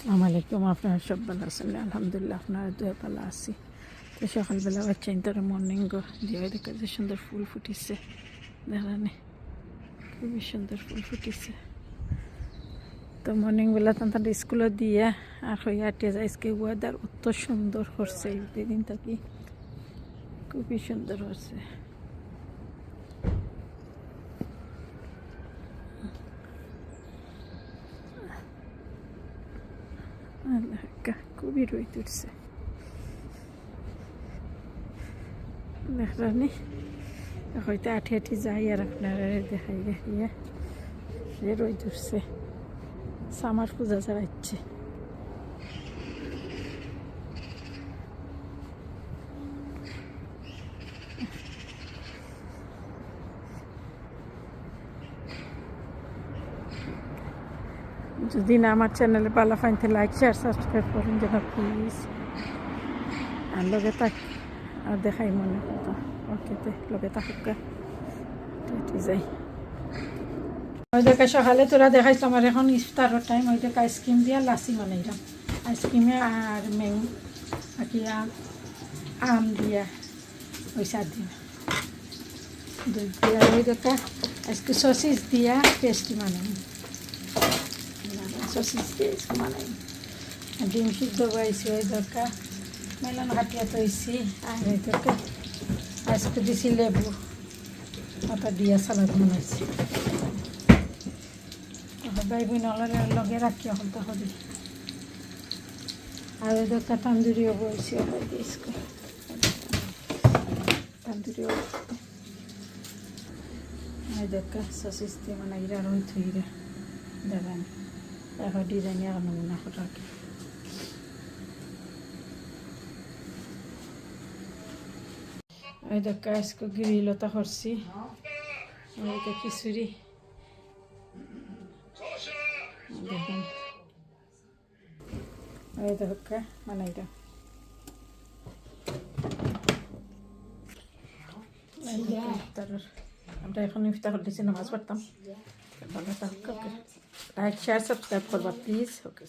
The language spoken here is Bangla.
আসসালামু আলাইকুম। আপনারা সব ভালো আছেন? আলহামদুলিল্লাহ, আপনারা দোয়া ভালো আছি। তো সকালবেলা বাচ্চা ইন্টারে মর্নিং গো দিয়ে দেখা যে সুন্দর ফুল ফুটিছে, দেখানি খুবই সুন্দর ফুল ফুটিছে। তো মর্নিং বেলা তাদের স্কুলে দিয়ে আর হয়ে আটিয়ে যায়। আজকে ওয়েদার অত সুন্দর করছে, এই দুদিন থাকি খুবই সুন্দর হচ্ছে। খুবই রোদ উঠছে, দেখলানি হয়তো আঠি আঠি যাই আর আপনারা দেখাই দেখিয়ে যে রোদ উঠছে। সামার পূজা চালাচ্ছে। যদি না আমার চ্যানেলে পালা ফাইনতে লাইক শেয়ার সাবস্ক্রাইব করেন যেন প্লিজ। আর লগে থাক আর দেখাই মনে কথা ওকেতে লগে থাকুক যাই। ওই দেখা সকালে তোরা দেখাইছ আমার এখন ইফতারের টাইম। ওই দেখা আইসক্রিম দিয়া লাসি বানাইলাম, আইসক্রিমে আর কি আম দিয়া ওই 4 দিন দুধ দিয়া। ওই দেখা আজকে সসিস দিয়া পেস্টি বানাই, সসিস পেস্ট বানাই। ডিম সিদ্ধ বয়েছি ওই দরকার মেলান হাটিয়া তৈছি। আর ওই দরকার আজকে দিছি লেবু ওটা দিয়া সালাদ বানাইছি। বাইগুন লগে রাখি এখন তো হবি। আর ওই দরকার তান্দুরিও বয়েছি তান্দুরিও ওই দরকার সসিস দিয়ে মানে ইরা রই থইরা দেবেন এখন ডিজাইন আর নমুনা রাখি। ওই দরকার আজকে গিরিলতা করছি, ওইটা খিচুড়ি দেখুন। ওই দরকার মানে এটা আমরা এখন ইফতার দিচ্ছি, নামাজ পড়তাম। ভালো থাকুক, লাইক শেয়ার সাবস্ক্রাইব করবা প্লিজ। ওকে।